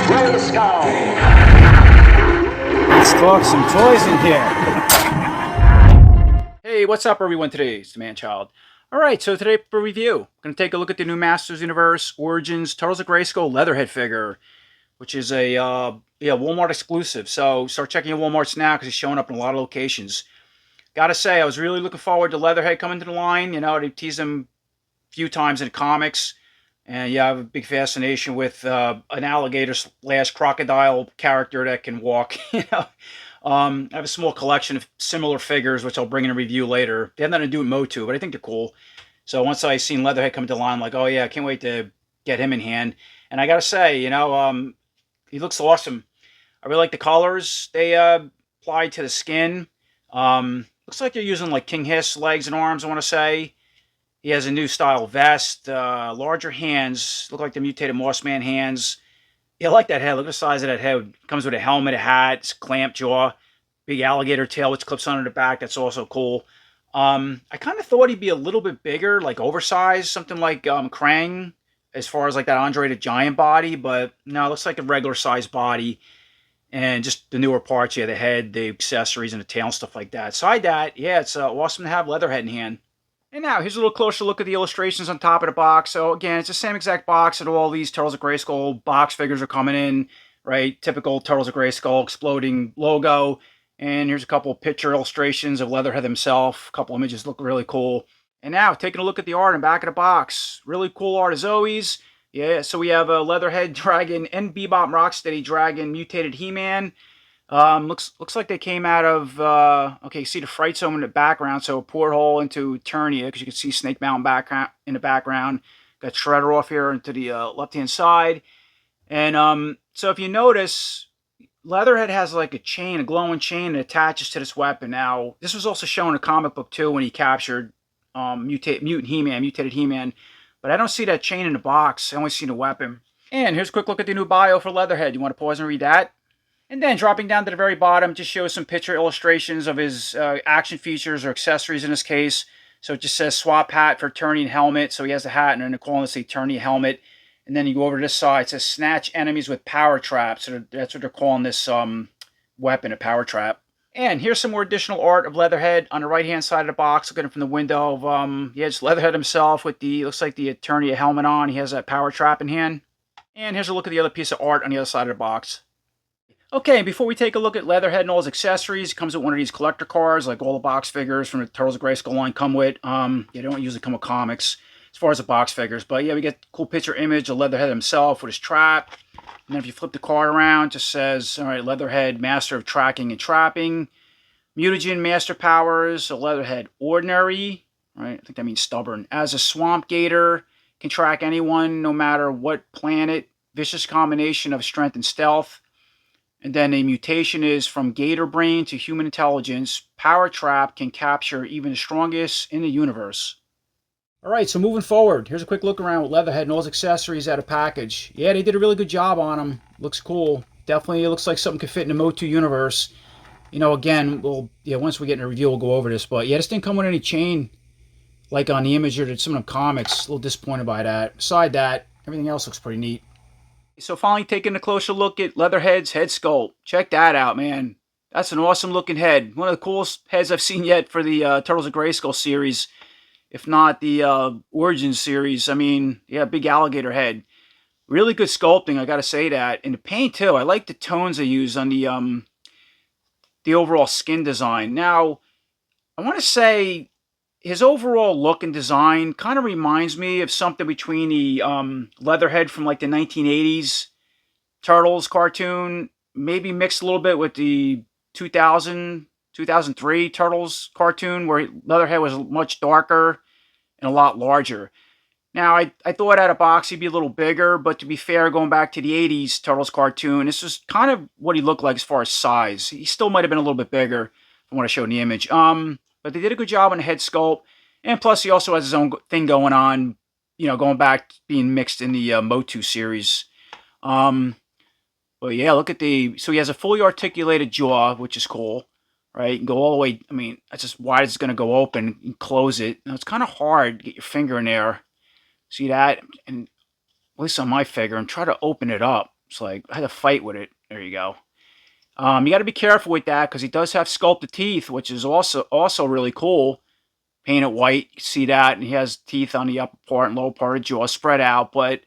Grayskull. Let's talk some toys in here. Hey, what's up everyone? Today it's the Man-Child. Alright, so today for review, I'm going to take a look at the new Masters Universe Origins Turtles of Grayskull Leatherhead figure, which is a Walmart exclusive. So start checking your Walmarts now because it's showing up in a lot of locations. Gotta say, I was really looking forward to Leatherhead coming to the line. You know, they teased him a few times in the comics. And yeah, I have a big fascination with an alligator / crocodile character that can walk. I have a small collection of similar figures, which I'll bring in a review later. They have nothing to do with MOTU, but I think they're cool. So once I seen Leatherhead come to the line, I'm like, oh yeah, I can't wait to get him in hand. And I gotta say, he looks awesome. I really like the colors they applied to the skin. Looks like they're using like King Hiss legs and arms, I want to say. He has a new style vest, larger hands, look like the mutated Mossman hands. Yeah, I like that head. Look at the size of that head. Comes with a helmet, a hat, clamped jaw, big alligator tail which clips under the back. That's also cool. I kind of thought he'd be a little bit bigger, like oversized, something like Krang, as far as like that Andre the Giant body. But no, it looks like a regular sized body. And just the newer parts, yeah, the head, the accessories, and the tail and stuff like that. Aside that, yeah, it's awesome to have Leatherhead in hand. And now, here's a little closer look at the illustrations on top of the box. So again, it's the same exact box that all these Turtles of Grayskull box figures are coming in, right? Typical Turtles of Grayskull exploding logo. And here's a couple of picture illustrations of Leatherhead himself. A couple images look really cool. And now, taking a look at the art in the back of the box. Really cool art as always. Yeah, so we have a Leatherhead Dragon and Bebop Rocksteady Dragon mutated He-Man. Looks like they came out of, okay, you see the Fright Zone in the background, so a porthole into Eternia, because you can see Snake Mountain background in the background. Got Shredder off here into the left-hand side. And so if you notice, Leatherhead has like a chain, a glowing chain that attaches to this weapon. Now, this was also shown in a comic book too when he captured mutated He-Man. But I don't see that chain in the box. I only see the weapon. And here's a quick look at the new bio for Leatherhead. You want to pause and read that? And then dropping down to the very bottom, just shows some picture illustrations of his action features or accessories in this case. So it just says swap hat for Eternia and helmet. So he has the hat and then they're calling this the Eternia helmet. And then you go over to this side, it says snatch enemies with power traps. So that's what they're calling this weapon, a power trap. And here's some more additional art of Leatherhead on the right-hand side of the box. Looking from the window of, it's Leatherhead himself with the, looks like the Eternia helmet on. He has that power trap in hand. And here's a look at the other piece of art on the other side of the box. Okay, before we take a look at Leatherhead and all his accessories, it comes with one of these collector cards, like all the box figures from the Turtles of Grayskull line come with. They don't usually come with comics as far as the box figures. But yeah, we get a cool picture image of Leatherhead himself with his trap. And then if you flip the card around, it just says, all right, Leatherhead, Master of Tracking and Trapping. Mutagen Master Powers, a Leatherhead Ordinary, right? I think that means stubborn. As a Swamp Gator, can track anyone no matter what planet. Vicious combination of strength and stealth. And then a mutation is from Gator Brain to Human Intelligence. Power Trap can capture even the strongest in the universe. Alright, so moving forward, here's a quick look around with Leatherhead and all his accessories out of package. Yeah, they did a really good job on him. Looks cool. Definitely looks like something could fit in the MOTU universe. You know, again, once we get in a review, we'll go over this. But yeah, this didn't come with any chain like on the image or some of the comics. A little disappointed by that. Beside that, everything else looks pretty neat. So finally taking a closer look at Leatherhead's head sculpt. Check that out, man. That's an awesome looking head. One of the coolest heads I've seen yet for the Turtles of Grayskull series. If not the Origins series. I mean, yeah, big alligator head. Really good sculpting, I gotta say that. And the paint too. I like the tones they use on the overall skin design. Now, I want to say his overall look and design kind of reminds me of something between the Leatherhead from like the 1980s Turtles cartoon, maybe mixed a little bit with the 2003 Turtles cartoon, where Leatherhead was much darker and a lot larger. Now, I thought out of box he'd be a little bigger, but to be fair, going back to the 80s Turtles cartoon, this is kind of what he looked like as far as size. He still might have been a little bit bigger from what I showed in the image. But they did a good job on the head sculpt. And plus, he also has his own thing going on, you know, going back, being mixed in the MOTU series. But yeah, look at so he has a fully articulated jaw, which is cool, right? You can go all the way, I mean, that's just wide as it's going to go open and close it. Now, it's kind of hard to get your finger in there. See that? And at least on my figure, and try to open it up. It's like, I had to fight with it. There you go. You got to be careful with that because he does have sculpted teeth, which is also really cool. Painted white, you can see that, and he has teeth on the upper part and lower part of the jaw spread out, but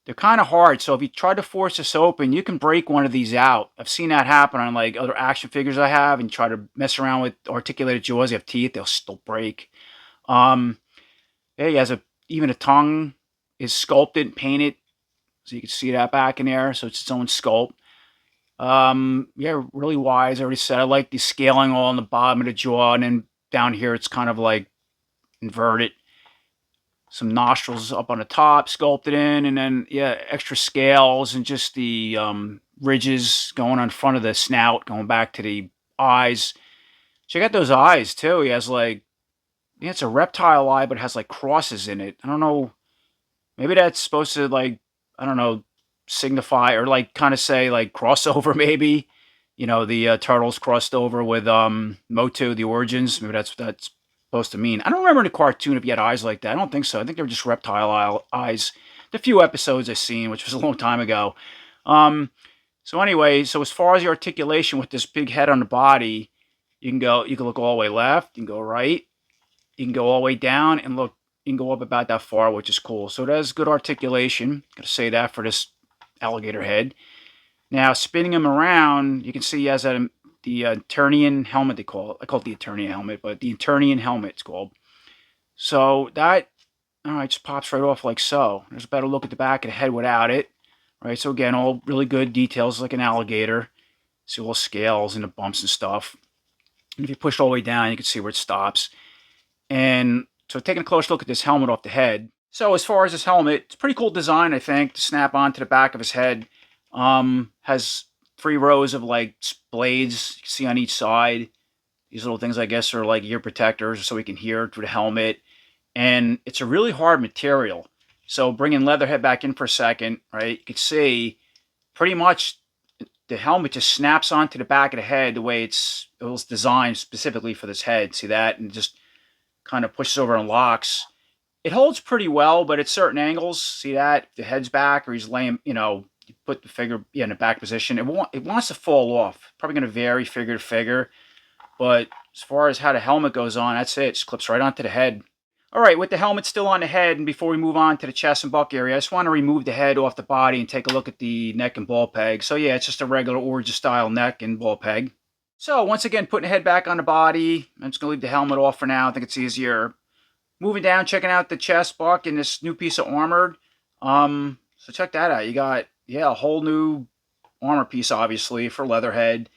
they're kind of hard. So if you try to force this open, you can break one of these out. I've seen that happen on like other action figures I have, and try to mess around with articulated jaws. You have teeth, they'll still break. Um, yeah, he has even a tongue is sculpted, painted, so you can see that back in there. So it's its own sculpt. Yeah, really wise. I already said I like the scaling all on the bottom of the jaw, and then down here it's kind of like inverted. Some nostrils up on the top, sculpted in, and then yeah, extra scales and just the ridges going on front of the snout, going back to the eyes. Check out those eyes too. He has like, yeah, it's a reptile eye, but it has like crosses in it. I don't know. Maybe that's supposed to like, I don't know, signify or like kind of say like crossover maybe. You know, the turtles crossed over with MOTU, the origins. Maybe that's what that's supposed to mean. I don't remember in the cartoon if he had eyes like that. I don't think so. I think they were just reptile eyes. The few episodes I've seen, which was a long time ago. So anyway, so as far as the articulation with this big head on the body, you can look all the way left, you can go right, you can go all the way down, and look, you can go up about that far, which is cool. So it has good articulation. Gotta say that for this alligator head. Now, spinning him around, you can see he has the Eternian helmet, they call it. I call it the Eternian helmet, but the Eternian helmet it's called. So that, all right, just pops right off like so. There's a better look at the back of the head without it. Right, so again, all really good details like an alligator. See all the scales and the bumps and stuff. And if you push all the way down, you can see where it stops. And so taking a close look at this helmet off the head. So as far as this helmet, it's a pretty cool design, I think, to snap onto the back of his head. Has 3 rows of like blades you can see on each side. These little things, I guess, are like ear protectors so we can hear through the helmet. And it's a really hard material. So bringing Leatherhead back in for a second, right, you can see pretty much the helmet just snaps onto the back of the head the way it was designed specifically for this head. See that? And just kind of pushes over and locks. It holds pretty well, but at certain angles, see that? If the head's back or he's laying, you know, you put the figure in a back position, it wants to fall off. Probably going to vary figure to figure. But as far as how the helmet goes on, that's it. It just clips right onto the head. All right, with the helmet still on the head, and before we move on to the chest and buck area, I just want to remove the head off the body and take a look at the neck and ball peg. So yeah, it's just a regular origin style neck and ball peg. So once again, putting the head back on the body. I'm just going to leave the helmet off for now. I think it's easier. Moving down, checking out the chest, buck, and this new piece of armor. So check that out. You got, yeah, a whole new armor piece, obviously, for Leatherhead.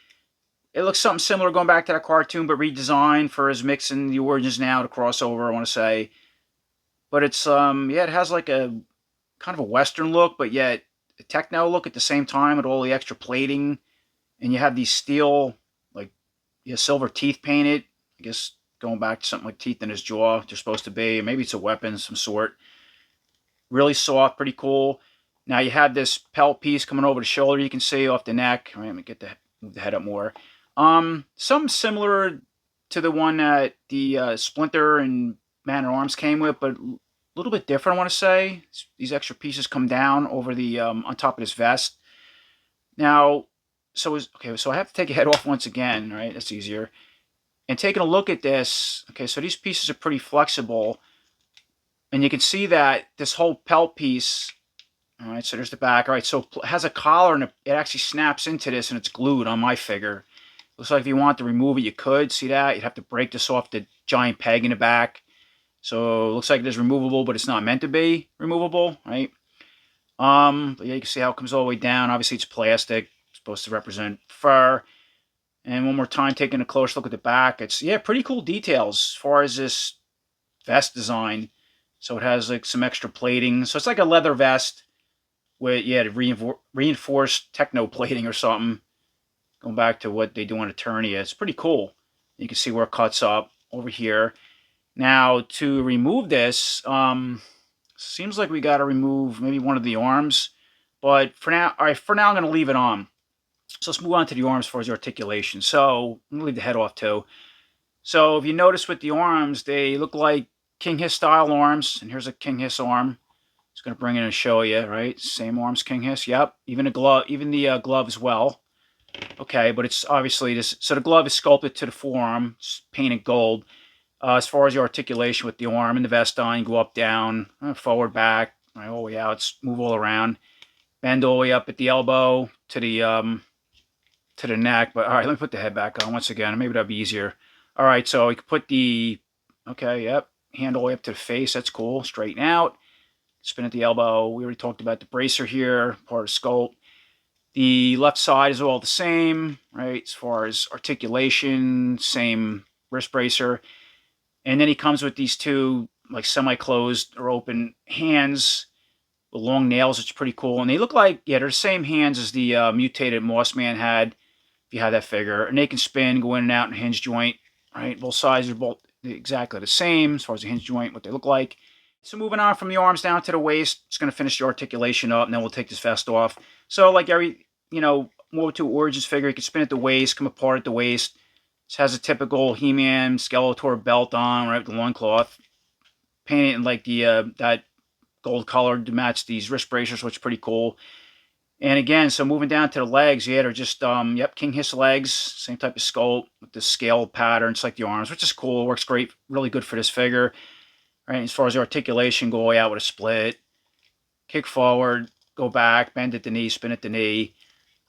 It looks something similar going back to that cartoon, but redesigned for his mixing the origins now to crossover, I want to say. But it's, yeah, it has like a kind of a Western look, but yet a techno look at the same time with all the extra plating. And you have these steel, like, yeah, silver teeth painted. I guess going back to something like teeth in his jaw, they're supposed to be. Maybe it's a weapon of some sort. Really soft, pretty cool. Now you have this pelt piece coming over the shoulder, you can see off the neck. All right, let me move the head up more. Some similar to the one that the Splinter and Man-at-Arms came with, but a little bit different, I want to say. These extra pieces come down over the on top of this vest. Now, so I have to take a head off once again, right? That's easier. And taking a look at this, okay, so these pieces are pretty flexible, and you can see that this whole pelt piece. All right, so there's the back. All right, so it has a collar, and it actually snaps into this, and it's glued on my figure. Looks like if you want to remove it, you could. See that? You'd have to break this off the giant peg in the back. So it looks like it is removable, but it's not meant to be removable, right? But yeah, you can see how it comes all the way down. Obviously, it's plastic. It's supposed to represent fur. And one more time, taking a close look at the back. It's, yeah, pretty cool details as far as this vest design. So it has like some extra plating. So it's like a leather vest with, yeah, reinforced techno plating or something. Going back to what they do on Eternia. It's pretty cool. You can see where it cuts up over here. Now, to remove this, seems like we got to remove maybe one of the arms. But for now, all right, for now I'm going to leave it on. So let's move on to the arms as far as the articulation. So I'm going to leave the head off too. So if you notice with the arms, they look like King Hiss style arms. And here's a King Hiss arm. Just going to bring it in and show you, right? Same arms, King Hiss. Yep. Even the glove, glove as well. Okay, but it's obviously this. So the glove is sculpted to the forearm, it's painted gold. As far as the articulation with the arm and the vest on, you go up, down, forward, back, right, all the way out. Move all around. Bend all the way up at the elbow to the neck. But all right, let me put the head back on once again. Maybe that'll be easier. All right, so we can put the yep, hand all the way up to the face. That's cool. Straighten out. Spin at the elbow. We already talked about the bracer here, part of sculpt. The left side is all the same, right? As far as articulation, same wrist bracer. And then he comes with these two like semi-closed or open hands with long nails, which is pretty cool. And they look like, yeah, they're the same hands as the mutated Moss Man had, if you have that figure. And they can spin, go in and out in hinge joint, right? Both sides are both exactly the same as far as the hinge joint, what they look like. So moving on from the arms down to the waist, it's going to finish the articulation up, and then we'll take this vest off. So like every, MOTU Origins figure, you can spin at the waist, come apart at the waist. This has a typical He-Man Skeletor belt on, right, with the loincloth. Painted in like the that gold color to match these wrist bracers, which is pretty cool. And again, so moving down to the legs, yeah, they're just, yep, King Hiss legs, same type of sculpt with the scale pattern, just like the arms, which is cool. Works great, really good for this figure. Right, as far as the articulation, go way out with a split. Kick forward, go back, bend at the knee, spin at the knee.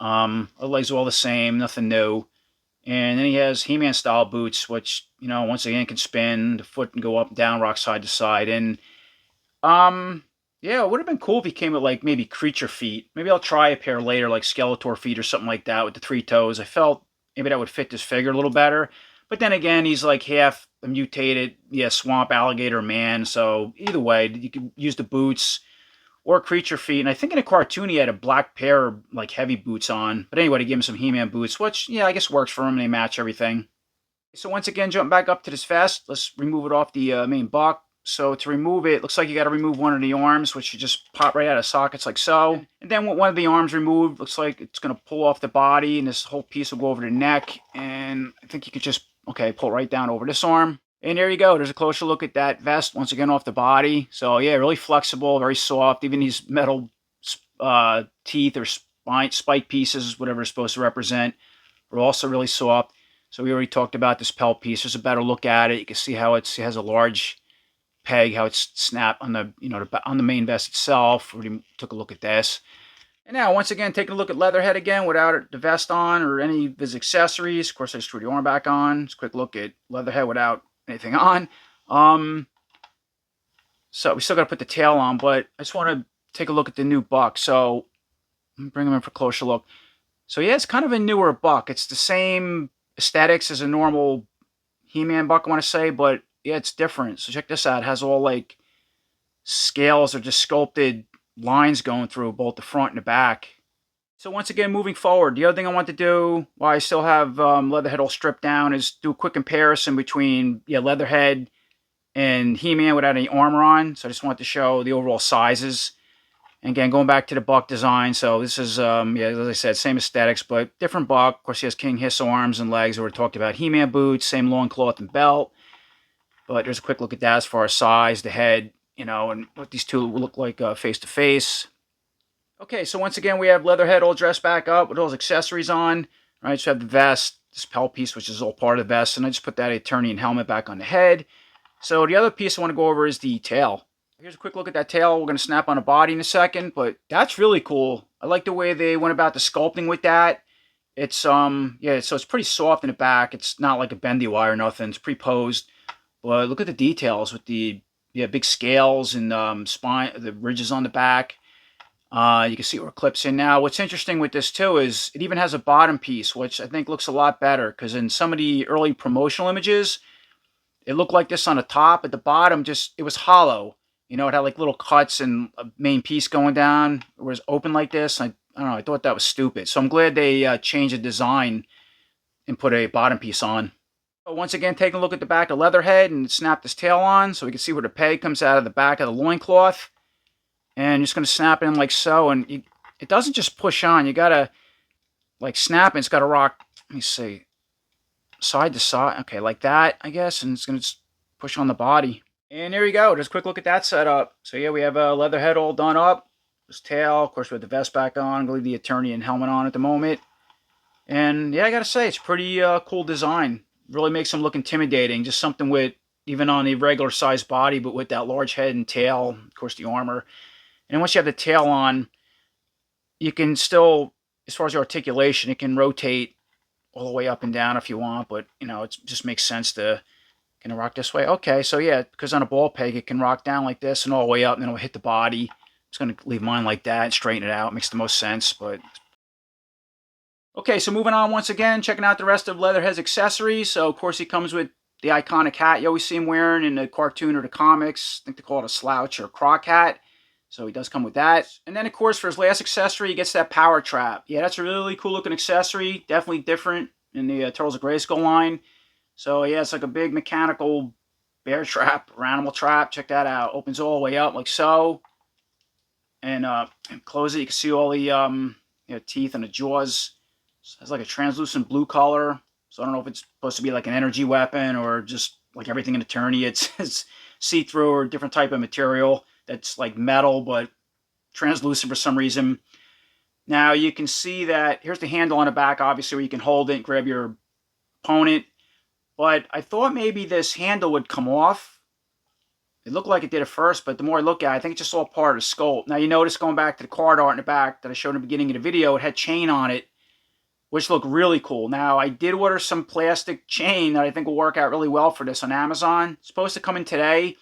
The legs are all the same, nothing new. And then he has He-Man style boots, which, once again can spin. The foot can go up and down, rock side to side. And, yeah, it would have been cool if he came with, like, maybe creature feet. Maybe I'll try a pair later, like Skeletor feet or something like that with the 3 toes. I felt maybe that would fit this figure a little better. But then again, he's like half a mutated, swamp alligator man. So either way, you could use the boots or creature feet. And I think in a cartoon he had a black pair of like heavy boots on. But anyway, to give him some He-Man boots, which, yeah, I guess works for him. They match everything. So once again, jump back up to this vest. Let's remove it off the main buck. So to remove it, looks like you got to remove one of the arms, which you just pop right out of sockets like so. And then with one of the arms removed, looks like it's going to pull off the body, and this whole piece will go over the neck. And I think you could just, pull right down over this arm. And there you go. There's a closer look at that vest, once again off the body. So yeah, really flexible, very soft. Even these metal teeth or spike pieces, whatever it's supposed to represent, are also really soft. So we already talked about this pelt piece. There's a better look at it. You can see how it has a large peg, how it's snapped on the on the main vest itself. Already took a look at this. And now once again, taking a look at Leatherhead again without the vest on or any of his accessories. Of course, I just threw the arm back on. Just a quick look at Leatherhead without anything on. So we still got to put the tail on, but I just want to take a look at the new buck. So let me bring him in for a closer look. So yeah, it's kind of a newer buck. It's the same aesthetics as a normal He-Man buck, I want to say, but yeah, it's different. So check this out. It has all like scales or just sculpted lines going through both the front and the back. So once again, moving forward, the other thing I want to do while I still have Leatherhead all stripped down is do a quick comparison between Leatherhead and He-Man without any armor on. So I just want to show the overall sizes. And again, going back to the buck design. So this is, as I said, same aesthetics, but different buck. Of course, he has King Hiss arms and legs. We already talked about He-Man boots, same loincloth and belt. But there's a quick look at that as far as size, the head, and what these two look like face to face. Okay, so once again, we have Leatherhead all dressed back up with all his accessories on. All right, so we have the vest, this pelt piece, which is all part of the vest, and I just put that Eternian helmet back on the head. So the other piece I want to go over is the tail. Here's a quick look at that tail. We're going to snap on the body in a second, but that's really cool. I like the way they went about the sculpting with that. It's, so it's pretty soft in the back. It's not like a bendy wire or nothing. It's pre-posed. But look at the details with the big scales and spine, the ridges on the back. You can see where it clips in now. What's interesting with this too is it even has a bottom piece, which I think looks a lot better because in some of the early promotional images, it looked like this on the top. At the bottom, it was hollow. It had like little cuts and a main piece going down. It was open like this. I don't know. I thought that was stupid. So I'm glad they changed the design and put a bottom piece on. So once again, taking a look at the back of Leatherhead and snap this tail on so we can see where the peg comes out of the back of the loincloth. And you're just going to snap it in like so. And it doesn't just push on. You got to like snap and it's got to rock, let me see, side to side. Okay, like that, I guess. And it's going to push on the body. And there you go. Just a quick look at that setup. So yeah, we have a Leatherhead all done up. His tail, of course, with the vest back on. I'm going to leave the Eternian helmet on at the moment. And yeah, I gotta say, it's pretty cool design. Really makes him look intimidating. Just something with, even on the regular sized body, but with that large head and tail, of course, the armor. And once you have the tail on, you can still, as far as the articulation, it can rotate all the way up and down if you want. But, you know, it just makes sense to, can it rock this way? Okay, so yeah, because on a ball peg, it can rock down like this and all the way up, and then it'll hit the body. I'm just going to leave mine like that and straighten it out. Makes the most sense, but okay, so moving on once again, checking out the rest of Leatherhead's accessories. So, of course, he comes with the iconic hat you always see him wearing in the cartoon or the comics. I think they call it a slouch or a croc hat. So he does come with that. And then, of course, for his last accessory, he gets that power trap. Yeah, that's a really cool looking accessory. Definitely different in the Turtles of Grayskull line. So, yeah, it's like a big mechanical bear trap or animal trap. Check that out. Opens all the way up like so. And close it. You can see all the teeth and the jaws. It has like a translucent blue color. So I don't know if it's supposed to be like an energy weapon or just like everything in Eternity. It's see-through or a different type of material that's like metal but translucent for some reason. Now you can see that here's the handle on the back, obviously, where you can hold it and grab your opponent. But I thought maybe this handle would come off. It looked like it did at first, but the more I look at it, I think it's just all part of the sculpt. Now you notice, going back to the card art in the back that I showed in the beginning of the video, it had chain on it, which looked really cool. Now, I did order some plastic chain that I think will work out really well for this on Amazon. It's supposed to come in today.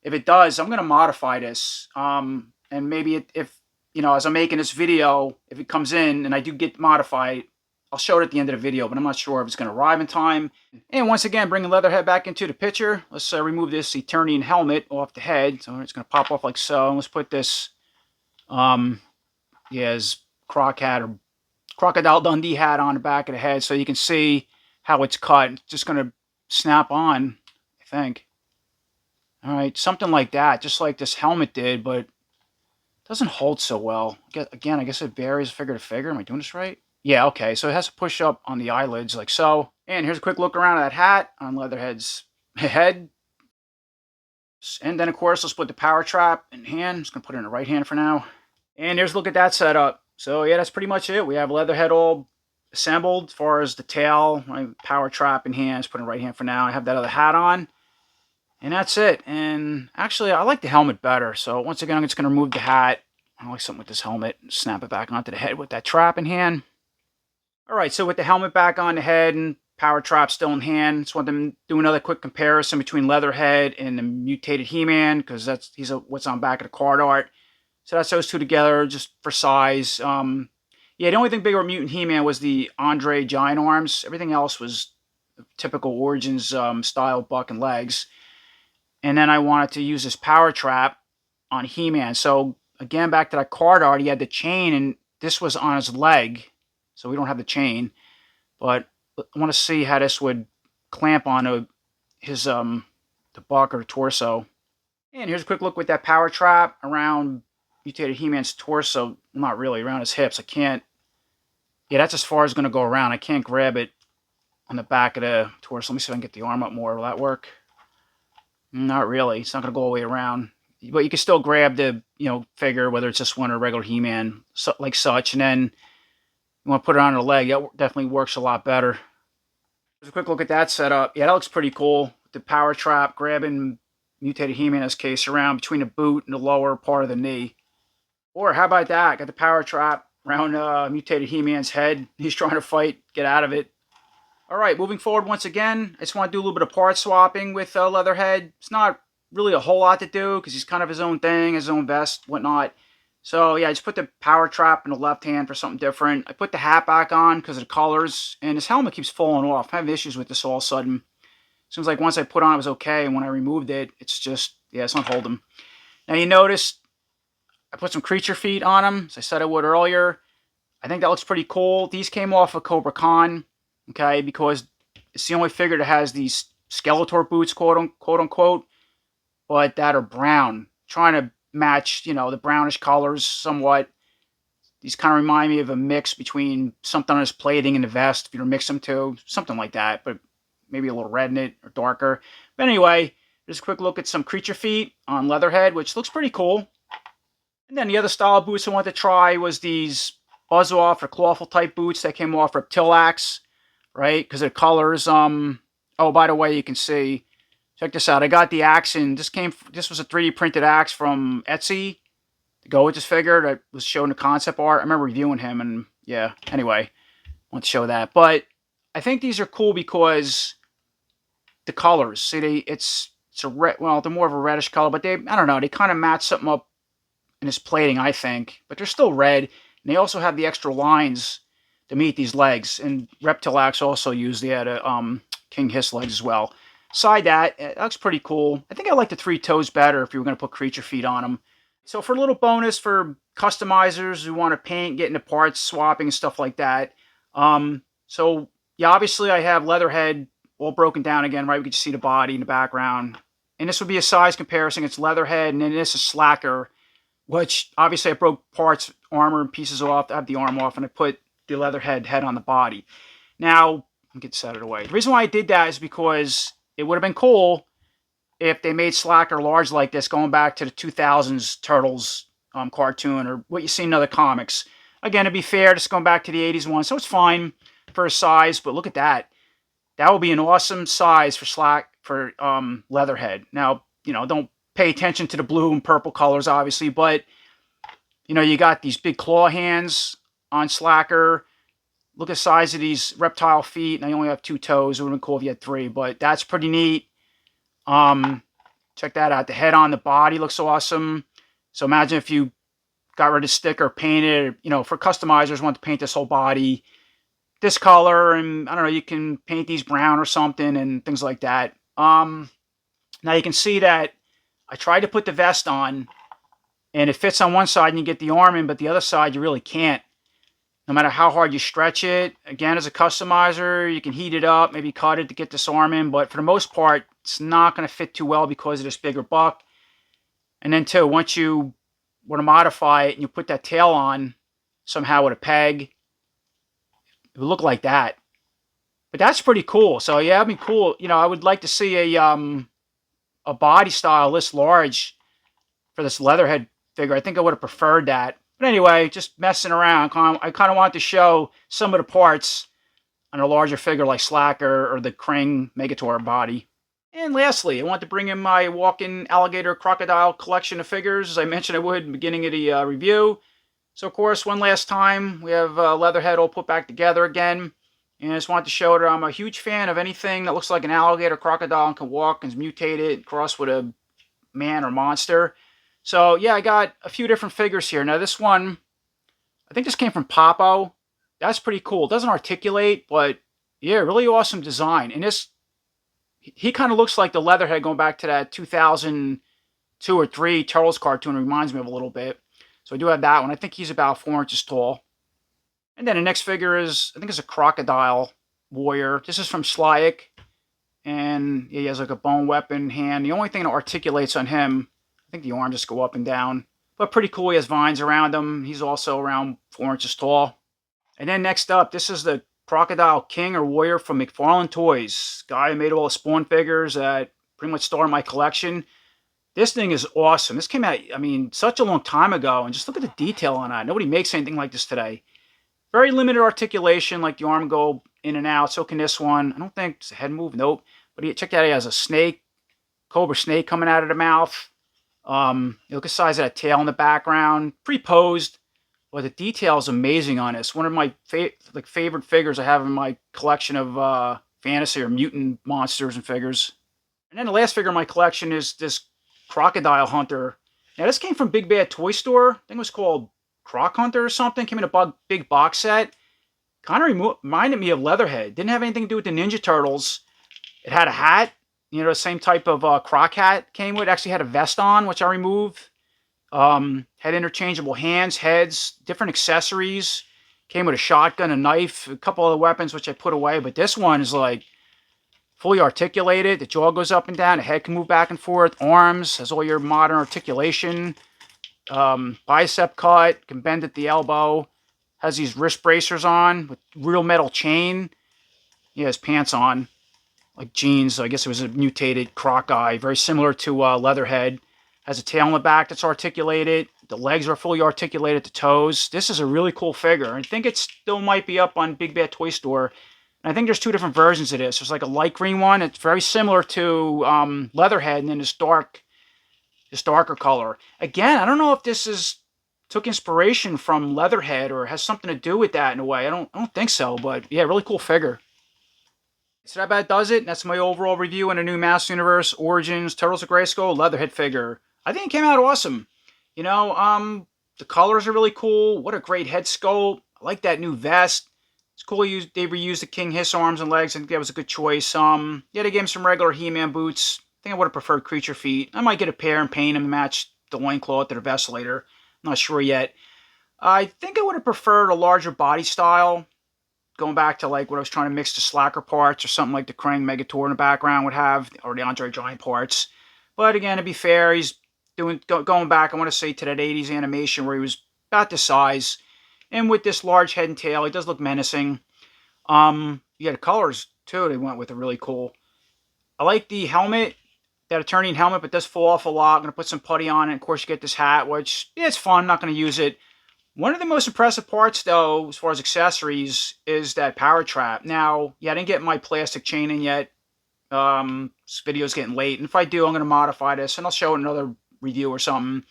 If it does, I'm going to modify this. And maybe if, you know, as I'm making this video, if it comes in and I do get modified, I'll show it at the end of the video, but I'm not sure if it's going to arrive in time. And once again, bringing Leatherhead back into the picture, let's remove this Eternian helmet off the head. So it's going to pop off like so. And let's put this, his croc hat or Crocodile Dundee hat on the back of the head so you can see how it's cut. It's just going to snap on, I think. All right, something like that, just like this helmet did, but it doesn't hold so well. Again, I guess it varies figure to figure. Am I doing this right? Yeah, okay, so it has to push up on the eyelids like so. And here's a quick look around at that hat on Leatherhead's head. And then, of course, let's put the power trap in hand. I'm just going to put it in the right hand for now. And here's a look at that setup. So, yeah, that's pretty much it. We have Leatherhead all assembled as far as the tail, my power trap in hand. Just put it in the right hand for now. I have that other hat on. And that's it. And actually, I like the helmet better. So, once again, I'm just going to remove the hat. I like something with this helmet. Snap it back onto the head with that trap in hand. All right, so with the helmet back on the head and power trap still in hand, just want to do another quick comparison between Leatherhead and the mutated He-Man, because he's what's on back of the card art. So that's those two together, just for size. Yeah, the only thing bigger with Mutant He-Man was the Andre Giant Arms. Everything else was typical Origins style buck and legs. And then I wanted to use this power trap on He-Man. So again, back to that card art, he had the chain, and this was on his leg. So we don't have the chain. But I want to see how this would clamp onto his the buck or torso. And here's a quick look with that power trap around mutated He-Man's torso. Not really, around his hips. I can't. Yeah, that's as far as it's going to go around. I can't grab it on the back of the torso. Let me see if I can get the arm up more. Will that work? Not really. It's not going to go all the way around. But you can still grab the, figure, whether it's this one or regular He-Man, like such. And then you want to put it on the leg. That definitely works a lot better. Just a quick look at that setup. Yeah, that looks pretty cool. The power trap grabbing mutated He-Man in this case around between the boot and the lower part of the knee. Or how about that? Got the power trap around mutated He-Man's head. He's trying to fight, get out of it. All right, moving forward once again, I just want to do a little bit of part swapping with Leatherhead. It's not really a whole lot to do because he's kind of his own thing, his own vest, whatnot. So yeah, I just put the power trap in the left hand for something different. I put the hat back on because of the colors, and his helmet keeps falling off. I have issues with this all of a sudden. Seems like once I put on it was okay, and when I removed it, it's just, yeah, it's not holding. Now you notice I put some creature feet on him, as I said I would earlier. I think that looks pretty cool. These came off of Cobra Khan, okay, because it's the only figure that has these Skeletor boots, quote unquote, but that are brown. Trying to match, the brownish colors somewhat. These kind of remind me of a mix between something on his plating and the vest, if you were to mix them two, something like that, but maybe a little red in it or darker. But anyway, Just a quick look at some creature feet on Leatherhead, which looks pretty cool. And then the other style of boots I wanted to try was these buzz-off or clawful type boots that came off Reptilax, right? Because the colors, oh, by the way, you can see, check this out. I got the axe in, this was a 3D printed axe from Etsy to go with this figure that was shown the concept art. I remember reviewing him, and yeah, anyway, I want to show that. But I think these are cool because the colors, see, it's a red, well, they're more of a reddish color, but I don't know, they kind of match something up in his plating, I think, but they're still red, and they also have the extra lines to meet these legs, and Reptilax also used the King Hiss legs as well. Aside that, it looks pretty cool. I think I like the 3 toes better if you were going to put creature feet on them. So for a little bonus for customizers who want to paint, get into parts, swapping, and stuff like that. So yeah, obviously I have Leatherhead all broken down again, right? We can see the body in the background. And this would be a size comparison. It's Leatherhead, and then this is Slacker, which obviously I broke parts, armor, and pieces off. I have the arm off, and I put the Leatherhead head on the body. Now, I'll get this out of the way. The reason why I did that is because it would have been cool if they made Slacker large like this, going back to the 2000s Turtles cartoon, or what you see in other comics. Again, to be fair, just going back to the 80s one, so it's fine for a size, but look at that. That would be an awesome size for Leatherhead. Now, you know, don't pay attention to the blue and purple colors, obviously, but, you know, you got these big claw hands on Slacker. Look at the size of these reptile feet, and I only have 2 toes. It would have been cool if you had 3, but that's pretty neat. Check that out. The head on the body looks awesome. So imagine if you got rid of sticker, painted, you know, for customizers want to paint this whole body this color, and I don't know, you can paint these brown or something and things like that. Now you can see that I tried to put the vest on, and it fits on one side and you get the arm in, but the other side you really can't. No matter how hard you stretch it. Again, as a customizer, you can heat it up, maybe cut it to get this arm in, but for the most part, it's not going to fit too well because of this bigger buck. And then too, once you want to modify it and you put that tail on somehow with a peg, it would look like that. But that's pretty cool. So yeah, it'd be cool. You know, I would like to see a body style this large for this Leatherhead figure. I think I would have preferred that. But anyway, just messing around. I kind of wanted to show some of the parts on a larger figure like Slacker or the Krang Megator body. And lastly, I want to bring in my Walkin Alligator Crocodile collection of figures, as I mentioned I would in the beginning of the review. So, of course, one last time, we have Leatherhead all put back together again. And I just wanted to show that I'm a huge fan of anything that looks like an alligator, crocodile, and can walk and is mutated, crossed with a man or monster. So, yeah, I got a few different figures here. Now, this one, I think this came from Popo. That's pretty cool. It doesn't articulate, but, yeah, really awesome design. And this, he kind of looks like the Leatherhead going back to that 2002 or 3 Turtles cartoon. It reminds me of a little bit. So I do have that one. I think he's about 4 inches tall. And then the next figure is, I think it's a Crocodile warrior. This is from Slyick. And he has like a bone weapon hand. The only thing that articulates on him, I think the arms just go up and down. But pretty cool. He has vines around him. He's also around 4 inches tall. And then next up, this is the Crocodile King or Warrior from Mattel Toys. Guy who made all the Spawn figures that pretty much started my collection. This thing is awesome. This came out, I mean, such a long time ago. And just look at the detail on that. Nobody makes anything like this today. Very limited articulation, like the arm go in and out. So can this one. I don't think it's a head move. Nope. But check that out. He has a snake, cobra snake coming out of the mouth. Look at the size of that tail in the background. Pre-posed. But the detail is amazing on this. One of my favorite figures I have in my collection of fantasy or mutant monsters and figures. And then the last figure in my collection is this Crocodile Hunter. Now this came from Big Bad Toy Store. I think it was called Croc Hunter or something. Came in a big box set. Kind of reminded me of Leatherhead. Didn't have anything to do with the Ninja Turtles. It had a hat. You know, the same type of croc hat came with. It actually had a vest on, which I removed. Had interchangeable hands, heads, different accessories. Came with a shotgun, a knife, a couple other weapons, which I put away. But this one is like fully articulated. The jaw goes up and down. The head can move back and forth. Arms, has all your modern articulation. Bicep cut, can bend at the elbow. Has these wrist bracers on with real metal chain. He has pants on. like genes. So I guess it was a mutated Crocodile, very similar to Leatherhead. Has a tail on the back that's articulated. The legs are fully articulated, the toes. This is a really cool figure. I think it still might be up on Big Bad Toy Store. And I think there's two different versions of this. There's like a light green one. It's very similar to Leatherhead, and then this darker color. Again, I don't know if this took inspiration from Leatherhead or has something to do with that in a way. I don't think so, but yeah, really cool figure. So that about does it. That's my overall review on a new Masters Universe Origins Turtles of Grayskull Leatherhead figure. I think it came out awesome. You know, the colors are really cool. What a great head sculpt. I like that new vest. It's cool they reused the King Hiss arms and legs. I think that was a good choice. Yeah, they gave him some regular He-Man boots. I think I would have preferred creature feet. I might get a pair and paint them to match the loincloth to the vest later. I'm not sure yet. I think I would have preferred a larger body style. Going back to like what I was trying to mix the Slacker parts or something like the Krang Megator in the background would have, or the Andre Giant parts. But again, to be fair, he's going back, I want to say, to that 80s animation where he was about this size. And with this large head and tail, he does look menacing. Yeah, the colors, too, they went with are really cool. I like the helmet, that Eternian helmet, but it does fall off a lot. I'm going to put some putty on it. Of course, you get this hat, which, yeah, it's fun. I'm not going to use it. One of the most impressive parts, though, as far as accessories, is that power trap. Now, yeah, I didn't get my plastic chain in yet. This video's getting late. And if I do, I'm going to modify this, and I'll show it in another review or something.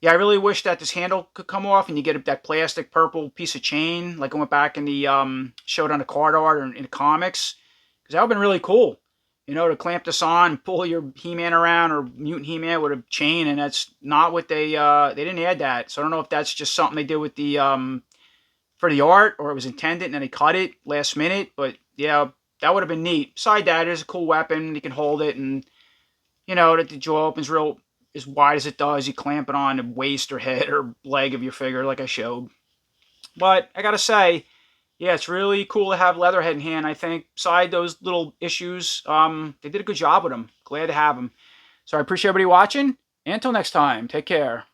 Yeah, I really wish that this handle could come off and you get that plastic purple piece of chain like I went back in the showed on the card art or in the comics, because that would have been really cool, you know, to clamp this on, pull your He-Man around or Mutant He-Man with a chain, and that's not what they didn't add that. So I don't know if that's just something they did with the for the art, or it was intended and then they cut it last minute. But yeah, that would have been neat. Beside that, it is a cool weapon. You can hold it, and you know that the jaw opens real as wide as it does. You clamp it on the waist or head or leg of your figure like I showed. But I gotta say, yeah, it's really cool to have Leatherhead in hand. I think, beside those little issues, they did a good job with them. Glad to have them. So I appreciate everybody watching, and until next time, take care.